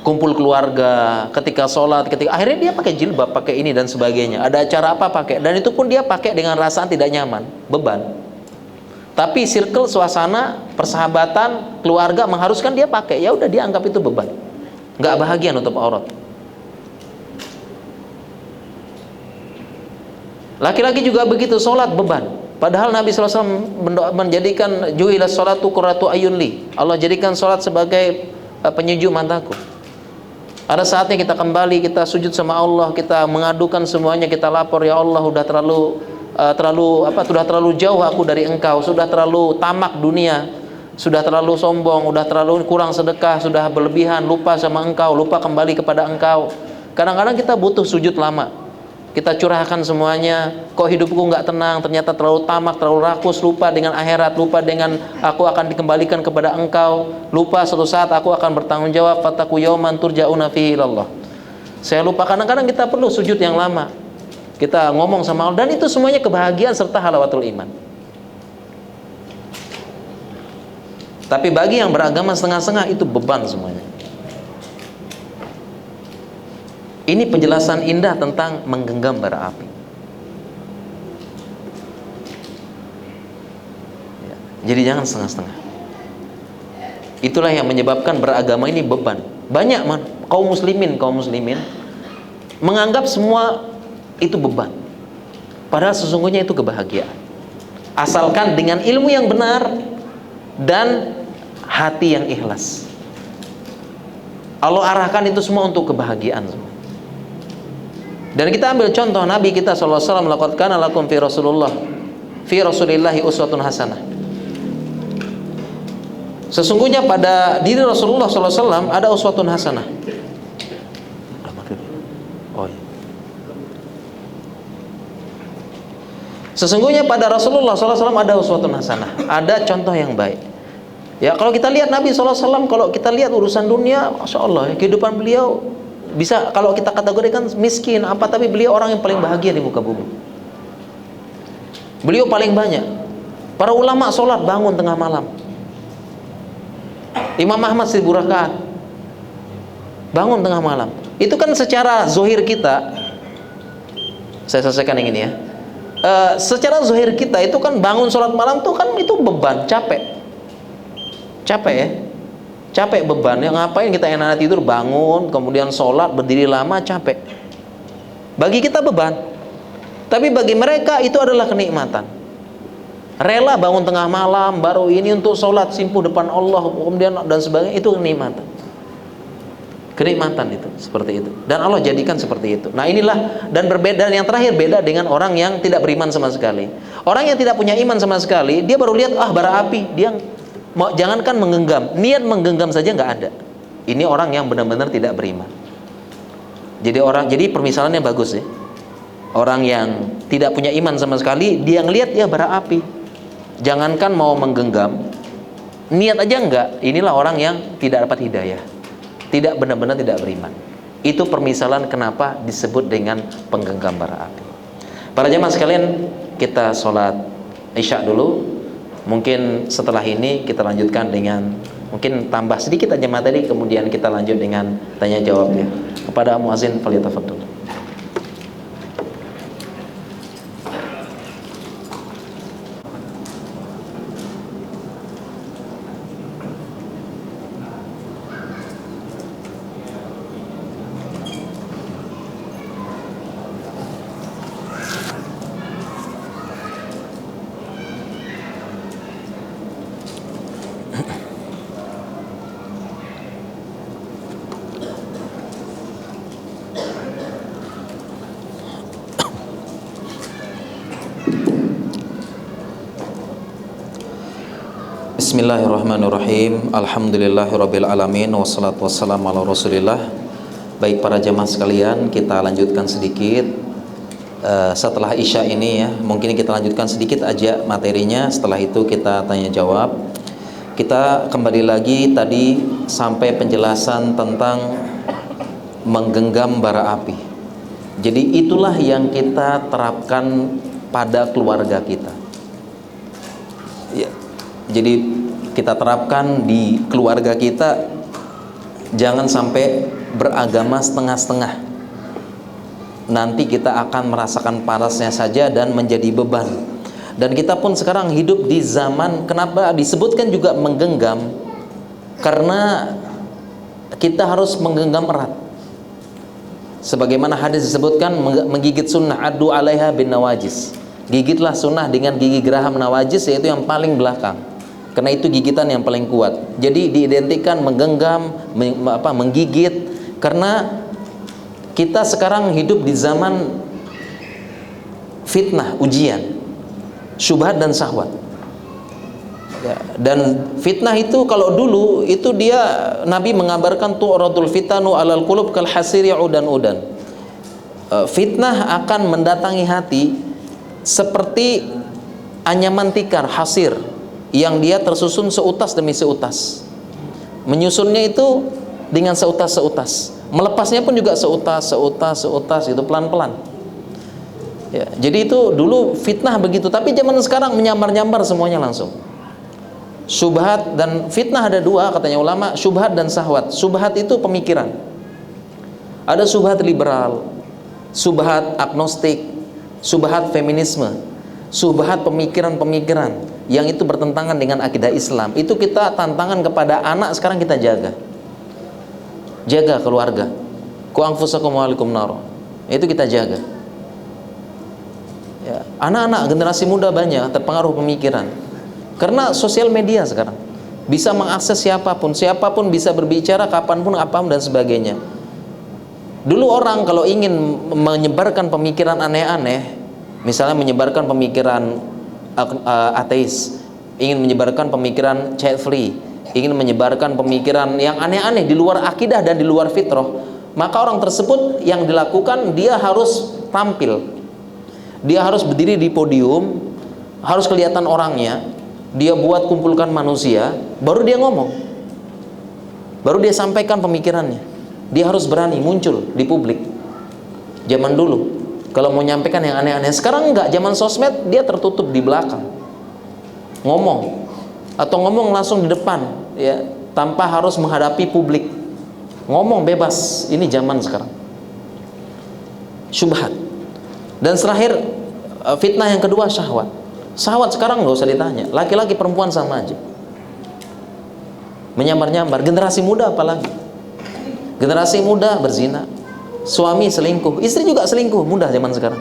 kumpul keluarga, ketika sholat, akhirnya dia pakai jilbab, pakai ini dan sebagainya. Ada acara apa pakai, dan itu pun dia pakai dengan perasaan tidak nyaman, beban. Tapi circle, suasana, persahabatan, keluarga mengharuskan dia pakai. Ya udah, dia anggap itu beban. Nggak bahagia nutup aurat. Laki-laki juga begitu, sholat beban. Padahal Nabi SAW menjadikan ju'ilas sholatu qurratu ayun li. Allah jadikan sholat sebagai penyejuk mataku. Ada saatnya kita kembali, kita sujud sama Allah, kita mengadukan semuanya, kita lapor, ya Allah sudah terlalu jauh aku dari Engkau, sudah terlalu tamak dunia, sudah terlalu sombong, sudah terlalu kurang sedekah, sudah berlebihan, lupa sama Engkau, lupa kembali kepada Engkau. Kadang-kadang kita butuh sujud lama. Kita curahkan semuanya, kok hidupku nggak tenang, ternyata terlalu tamak, terlalu rakus, lupa dengan akhirat, lupa dengan aku akan dikembalikan kepada Engkau, lupa suatu saat aku akan bertanggung jawab, fataku yauman turja'una fihi ilallah. Saya lupa. Kadang-kadang kita perlu sujud yang lama, kita ngomong sama Allah, dan itu semuanya kebahagiaan serta halawatul iman. Tapi bagi yang beragama setengah-setengah, itu beban semuanya. Ini penjelasan indah tentang menggenggam bara api. Ya, jadi jangan setengah-setengah. Itulah yang menyebabkan beragama ini beban. Banyak kaum muslimin menganggap semua itu beban. Padahal sesungguhnya itu kebahagiaan. Asalkan dengan ilmu yang benar dan hati yang ikhlas. Allah arahkan itu semua untuk kebahagiaan semua. Dan kita ambil contoh Nabi kita SAW, laqad kana lakum fi Rasulillahi uswatun hasanah. Sesungguhnya pada diri Rasulullah SAW ada uswatun hasanah. Sesungguhnya pada Rasulullah SAW ada uswatun hasanah, ada contoh yang baik. Ya, kalau kita lihat Nabi SAW, kalau kita lihat urusan dunia, Masya Allah, kehidupan beliau bisa kalau kita kategorikan miskin tapi beliau orang yang paling bahagia di muka bumi. Beliau paling banyak. Para ulama sholat bangun tengah malam. Imam Ahmad 1000 rakaat bangun tengah malam. Itu kan secara zohir kita, saya selesaikan yang ini ya. Secara zohir kita itu kan bangun sholat malam tuh kan itu beban, capek ya. Capek beban, yang ngapain kita enak tidur, bangun, kemudian sholat, berdiri lama, capek. Bagi kita beban, tapi bagi mereka itu adalah kenikmatan. Rela bangun tengah malam, baru ini untuk sholat simpuh depan Allah, kemudian dan sebagainya, itu kenikmatan. Kenikmatan itu, seperti itu. Dan Allah jadikan seperti itu. Nah inilah, dan berbeda, yang terakhir beda dengan orang yang tidak beriman sama sekali. Orang yang tidak punya iman sama sekali, dia baru lihat, bara api, dia jangankan menggenggam, niat menggenggam saja nggak ada. Ini orang yang benar-benar tidak beriman. Jadi permisalannya bagus ya. Orang yang tidak punya iman sama sekali, dia ngelihat ya bara api, jangankan mau menggenggam, niat aja enggak. Inilah orang yang tidak dapat hidayah, tidak benar-benar tidak beriman. Itu permisalan kenapa disebut dengan penggenggam bara api. Para jemaah sekalian, kita sholat Isya dulu. Mungkin setelah ini kita lanjutkan dengan, mungkin tambah sedikit aja materi, kemudian kita lanjut dengan tanya jawabnya. Kepada muazin, falyatafaddal. Bismillahirrahmanirrahim. Alhamdulillahirabbil alamin, wassalatu wassalamu ala Rasulillah. Baik para jemaah sekalian, kita lanjutkan sedikit setelah Isya ini ya. Mungkin kita lanjutkan sedikit aja materinya, setelah itu kita tanya jawab. Kita kembali lagi tadi sampai penjelasan tentang menggenggam bara api. Jadi itulah yang kita terapkan pada keluarga kita ya. Jadi kita terapkan di keluarga kita, jangan sampai beragama setengah-setengah. Nanti kita akan merasakan panasnya saja dan menjadi beban. Dan kita pun sekarang hidup di zaman, kenapa disebutkan juga menggenggam? Karena kita harus menggenggam erat. Sebagaimana hadis disebutkan, menggigit sunnah, adu alaiha bin nawajis. Gigitlah sunnah dengan gigi geraham nawajis, yaitu yang paling belakang. Karena itu gigitan yang paling kuat. Jadi diidentikan menggenggam, menggigit, karena kita sekarang hidup di zaman fitnah, ujian, syubhat dan syahwat ya. Dan fitnah itu kalau dulu itu dia, Nabi mengabarkan tu'radul fitanu alal qulub kal hasiri udan. Fitnah akan mendatangi hati seperti anyaman tikar, hasir, yang dia tersusun seutas demi seutas. Menyusunnya itu dengan seutas-seutas, melepasnya pun juga seutas itu pelan-pelan ya. Jadi itu dulu fitnah begitu, tapi zaman sekarang menyambar-nyambar semuanya langsung. Syubhat dan fitnah ada dua katanya ulama, syubhat dan syahwat. Syubhat itu pemikiran. Ada syubhat liberal, syubhat agnostik, syubhat feminisme, syubhat pemikiran-pemikiran yang itu bertentangan dengan akidah Islam. Itu kita tantangan kepada anak sekarang, kita jaga keluarga. Ku anfusakum wa alaikum nar. Itu kita jaga ya. Anak-anak generasi muda banyak terpengaruh pemikiran karena sosial media sekarang bisa mengakses siapapun bisa berbicara kapanpun, apapun dan sebagainya. Dulu orang kalau ingin menyebarkan pemikiran aneh-aneh, misalnya menyebarkan pemikiran ateis, ingin menyebarkan pemikiran child free, ingin menyebarkan pemikiran yang aneh-aneh di luar akidah dan di luar fitrah, maka orang tersebut yang dilakukan, dia harus tampil, dia harus berdiri di podium, harus kelihatan orangnya, dia buat kumpulkan manusia, baru dia ngomong, baru dia sampaikan pemikirannya. Dia harus berani muncul di publik. Zaman dulu kalau mau nyampaikan yang aneh-aneh, sekarang enggak, zaman sosmed dia tertutup di belakang, ngomong atau ngomong langsung di depan ya, tanpa harus menghadapi publik, ngomong bebas. Ini zaman sekarang syubhat. Dan terakhir fitnah yang kedua, syahwat. Syahwat sekarang nggak usah ditanya, laki-laki perempuan sama aja. menyambar-nyambar. Generasi muda apalagi, generasi muda berzina, suami selingkuh, istri juga selingkuh, mudah zaman sekarang,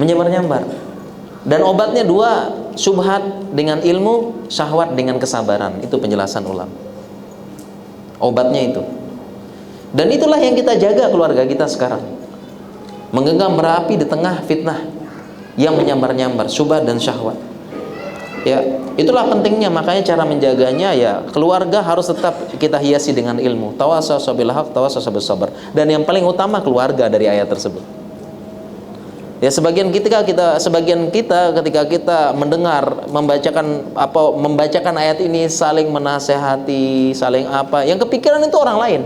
menyambar-nyambar. Dan obatnya dua, syubhat dengan ilmu, syahwat dengan kesabaran. Itu penjelasan ulama, obatnya itu. Dan itulah yang kita jaga keluarga kita sekarang, menggenggam berapi di tengah fitnah yang menyambar-nyambar syubhat dan syahwat. Ya, itulah pentingnya. Makanya cara menjaganya ya keluarga harus tetap kita hiasi dengan ilmu. Tawassaw bil haq, tawassaw bis sabr. Dan yang paling utama keluarga dari ayat tersebut. Ya, sebagian kita ketika kita mendengar membacakan ayat ini saling menasehati, saling apa, yang kepikiran itu orang lain.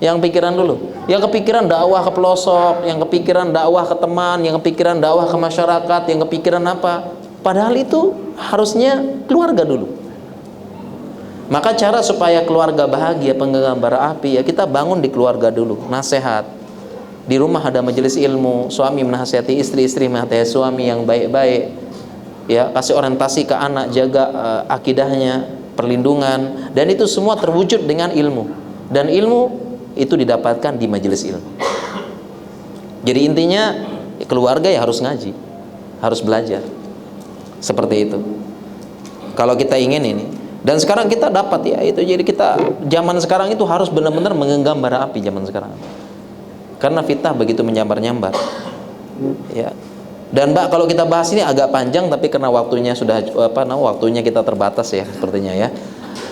Yang pikiran dulu, yang kepikiran dakwah ke pelosok, yang kepikiran dakwah ke teman, yang kepikiran dakwah ke masyarakat, yang kepikiran apa. Padahal itu harusnya keluarga dulu. Maka cara supaya keluarga bahagia, penggenggam bara api, ya kita bangun di keluarga dulu, nasihat. Di rumah ada majelis ilmu, suami menasihati istri, istri menasihati suami yang baik-baik. Ya, kasih orientasi ke anak, jaga akidahnya, perlindungan, dan itu semua terwujud dengan ilmu. Dan ilmu itu didapatkan di majelis ilmu. Jadi intinya keluarga ya harus ngaji, harus belajar. Seperti itu. Kalau kita ingin ini, dan sekarang kita dapat ya itu. Jadi kita zaman sekarang itu harus benar-benar menggenggam bara api zaman sekarang. Karena fitnah begitu menyambar-nyambar. Ya. Dan Mbak, kalau kita bahas ini agak panjang, tapi karena waktunya sudah waktunya kita terbatas ya sepertinya ya.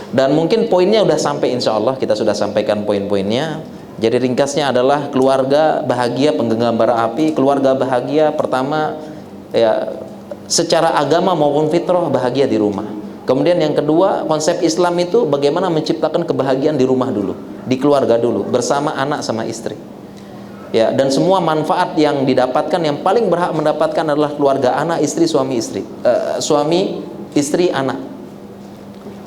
Dan mungkin poinnya udah sampai, insya Allah kita sudah sampaikan poin-poinnya. Jadi ringkasnya adalah keluarga bahagia, penggenggam bara api. Keluarga bahagia pertama ya secara agama maupun fitrah bahagia di rumah. Kemudian yang kedua, konsep Islam itu bagaimana menciptakan kebahagiaan di rumah dulu, di keluarga dulu, bersama anak sama istri. Ya, dan semua manfaat yang didapatkan, yang paling berhak mendapatkan adalah keluarga, anak, istri, suami, istri, suami, istri, anak.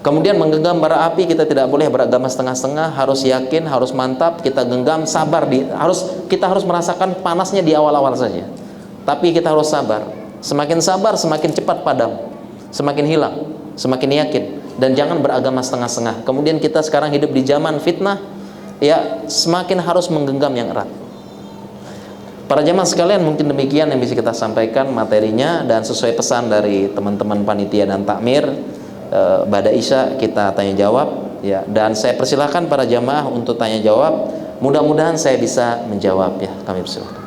Kemudian menggenggam bara api, kita tidak boleh beragama setengah-setengah, harus yakin, harus mantap, kita genggam, sabar kita harus merasakan panasnya di awal-awal saja. Tapi kita harus sabar. Semakin sabar, semakin cepat padam, semakin hilang, semakin yakin. Dan jangan beragama setengah-setengah. Kemudian kita sekarang hidup di zaman fitnah, ya semakin harus menggenggam yang erat. Para jamaah sekalian, mungkin demikian yang bisa kita sampaikan materinya, dan sesuai pesan dari teman-teman panitia dan takmir, Ba'da Isya kita tanya jawab ya, dan saya persilahkan para jamaah untuk tanya jawab. Mudah-mudahan saya bisa menjawab ya. Kami persilahkan.